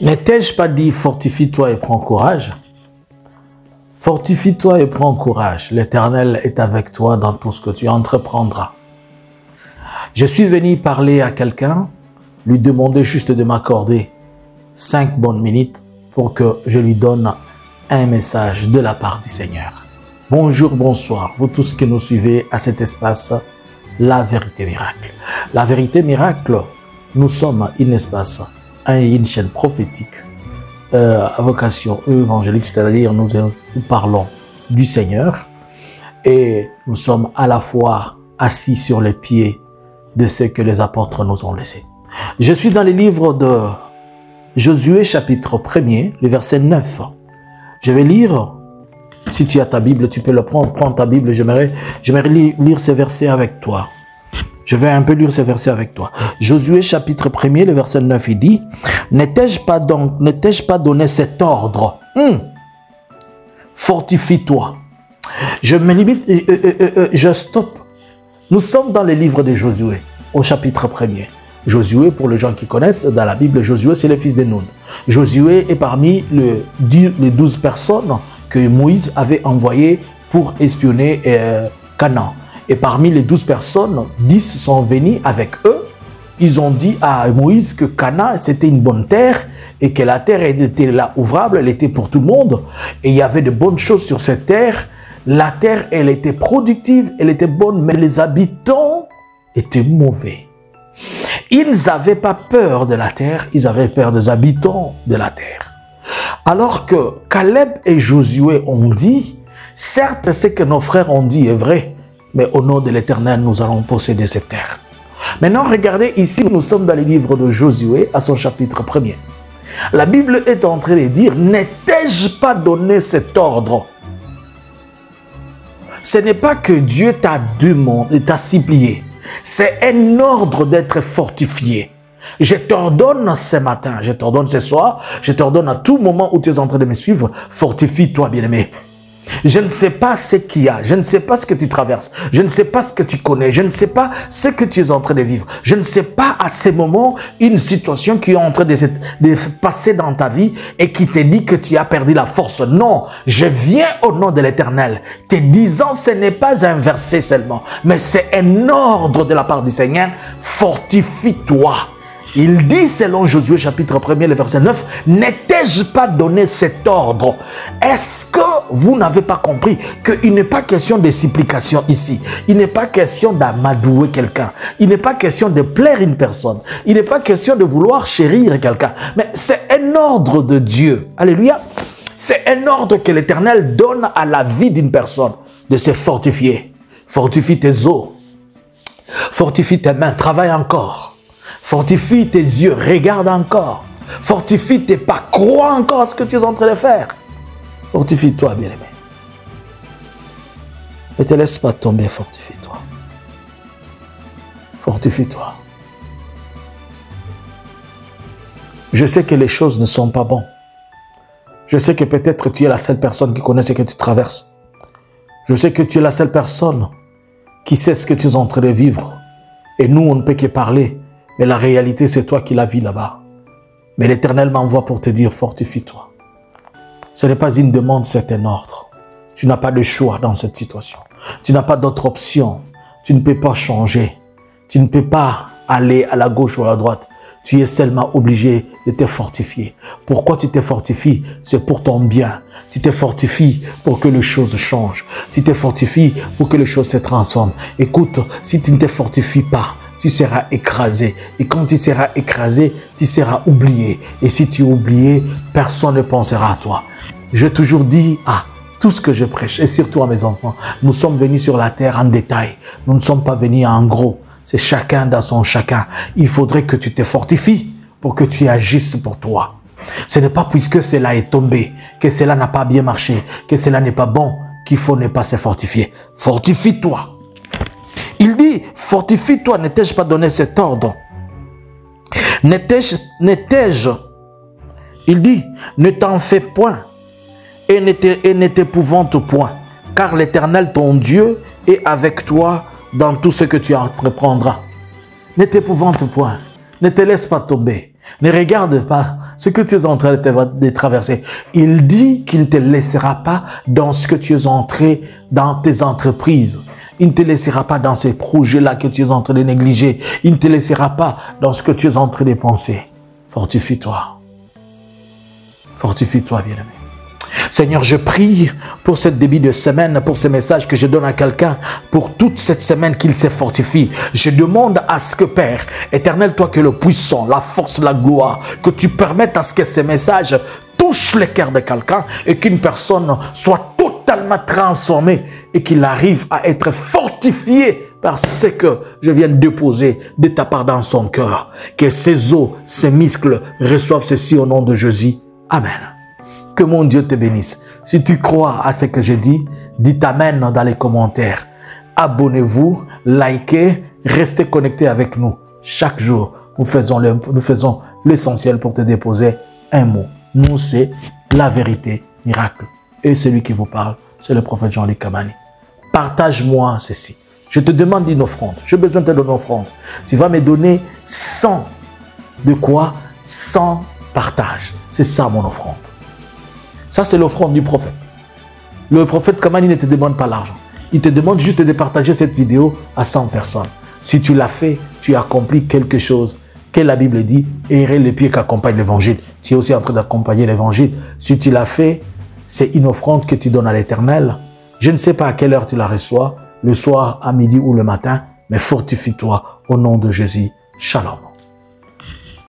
Ne t'ai-je pas dit, fortifie-toi et prends courage? Fortifie-toi et prends courage. L'Éternel est avec toi dans tout ce que tu entreprendras. Je suis venu parler à quelqu'un, lui demander juste de m'accorder 5 bonnes minutes pour que je lui donne un message de la part du Seigneur. Bonjour, bonsoir, vous tous qui nous suivez à cet espace, La Vérité Miracle. La Vérité Miracle, nous sommes un espace, une chaîne prophétique à vocation évangélique, c'est-à-dire nous parlons du Seigneur et nous sommes à la fois assis sur les pieds de ce que les apôtres nous ont laissé. Je suis dans les livres de Josué chapitre 1er, le verset 9. Je vais lire, si tu as ta Bible, tu peux le prendre, prends ta Bible, j'aimerais lire ces versets avec toi. Je vais un peu lire ces versets avec toi. Josué chapitre 1er, le verset 9, il dit, ne t'ai-je pas donné cet ordre? Fortifie-toi. Je me limite, je stoppe. Nous sommes dans les livres de Josué, au chapitre 1er. Josué, pour les gens qui connaissent, dans la Bible, Josué, c'est le fils de Nun. Josué est parmi les 12 personnes que Moïse avait envoyées pour espionner Canaan. Et parmi les 12 personnes, 10 sont venus avec eux. Ils ont dit à Moïse que Canaan, c'était une bonne terre et que la terre était là ouvrable, elle était pour tout le monde. Et il y avait de bonnes choses sur cette terre. La terre, elle était productive, elle était bonne, mais les habitants étaient mauvais. Ils n'avaient pas peur de la terre, ils avaient peur des habitants de la terre. Alors que Caleb et Josué ont dit, certes, ce que nos frères ont dit est vrai, mais au nom de l'Éternel, nous allons posséder cette terre. Maintenant, regardez, ici, nous sommes dans les livres de Josué, à son chapitre 1er. La Bible est en train de dire, ne t'ai-je pas donné cet ordre? Ce n'est pas que Dieu t'a demandé, t'a supplié. C'est un ordre d'être fortifié. Je t'ordonne ce matin, je t'ordonne ce soir, je t'ordonne à tout moment où tu es en train de me suivre, fortifie-toi, bien-aimé. Je ne sais pas ce qu'il y a, je ne sais pas ce que tu traverses, je ne sais pas ce que tu connais, je ne sais pas ce que tu es en train de vivre. Je ne sais pas à ce moment une situation qui est en train de passer dans ta vie et qui te dit que tu as perdu la force. Non, je viens au nom de l'Éternel te disant ce n'est pas un verset seulement, mais c'est un ordre de la part du Seigneur. Fortifie-toi. Il dit selon Josué chapitre 1er, le verset 9, « Ne t'ai-je pas donné cet ordre ?» Est-ce que vous n'avez pas compris qu'il n'est pas question de supplication ici? Il n'est pas question d'amadouer quelqu'un. Il n'est pas question de plaire une personne. Il n'est pas question de vouloir chérir quelqu'un. Mais c'est un ordre de Dieu. Alléluia. C'est un ordre que l'Éternel donne à la vie d'une personne de se fortifier. Fortifie tes os. Fortifie tes mains. Travaille encore. Fortifie tes yeux, regarde encore. Fortifie tes pas, crois encore à ce que tu es en train de faire. Fortifie-toi, bien-aimé. Ne te laisse pas tomber, fortifie-toi. Fortifie-toi. Je sais que les choses ne sont pas bonnes. Je sais que peut-être tu es la seule personne qui connaît ce que tu traverses. Je sais que tu es la seule personne qui sait ce que tu es en train de vivre. Et nous, on ne peut que parler. Mais la réalité, c'est toi qui la vis là-bas. Mais l'Éternel m'envoie pour te dire, fortifie-toi. Ce n'est pas une demande, c'est un ordre. Tu n'as pas de choix dans cette situation. Tu n'as pas d'autre option. Tu ne peux pas changer. Tu ne peux pas aller à la gauche ou à la droite. Tu es seulement obligé de te fortifier. Pourquoi tu te fortifies? C'est pour ton bien. Tu te fortifies pour que les choses changent. Tu te fortifies pour que les choses se transforment. Écoute, si tu ne te fortifies pas, tu seras écrasé. Et quand tu seras écrasé, tu seras oublié. Et si tu es oublié, personne ne pensera à toi. J'ai toujours dit à tout ce que je prêche, et surtout à mes enfants, nous sommes venus sur la terre en détail. Nous ne sommes pas venus en gros. C'est chacun dans son chacun. Il faudrait que tu te fortifies pour que tu agisses pour toi. Ce n'est pas puisque cela est tombé, que cela n'a pas bien marché, que cela n'est pas bon, qu'il faut ne pas se fortifier. Fortifie-toi. Il dit, fortifie-toi, ne t'ai-je pas donné cet ordre? Ne t'ai-je, il dit, ne t'en fais point et ne t'épouvante point, car l'Éternel ton Dieu est avec toi dans tout ce que tu entreprendras. Ne t'épouvante point, ne te laisse pas tomber, ne regarde pas ce que tu es en train de traverser. Il dit qu'il ne te laissera pas dans ce que tu es entré dans tes entreprises. Il ne te laissera pas dans ces projets-là que tu es en train de négliger. Il ne te laissera pas dans ce que tu es en train de penser. Fortifie-toi. Fortifie-toi, bien-aimé. Seigneur, je prie pour cette début de semaine, pour ce message que je donne à quelqu'un, pour toute cette semaine qu'il se fortifie. Je demande à ce que, Père, éternel, toi que le puissant, la force, la gloire, que tu permettes à ce que ces messages touchent le cœur de quelqu'un et qu'une personne soit totalement transformée et qu'il arrive à être fortifié par ce que je viens de déposer de ta part dans son cœur. Que ses os, ses muscles reçoivent ceci au nom de Jésus. Amen. Que mon Dieu te bénisse. Si tu crois à ce que je dis, dites Amen dans les commentaires. Abonnez-vous, likez, restez connectés avec nous. Chaque jour, nous faisons l'essentiel pour te déposer un mot. Nous, c'est la vérité, miracle. Et celui qui vous parle, c'est le prophète Jean-Luc Kamani. Partage-moi ceci. Je te demande une offrande. J'ai besoin de ton offrande. Tu vas me donner 100. De quoi? 100 partages. C'est ça mon offrande. Ça, c'est l'offrande du prophète. Le prophète Kamani ne te demande pas l'argent. Il te demande juste de partager cette vidéo à 100 personnes. Si tu l'as fait, tu as accompli quelque chose que la Bible dit, errer les pieds qu'accompagne l'évangile. Tu es aussi en train d'accompagner l'évangile. Si tu l'as fait, c'est une offrande que tu donnes à l'Éternel. Je ne sais pas à quelle heure tu la reçois, le soir, à midi ou le matin, mais fortifie-toi au nom de Jésus. Shalom.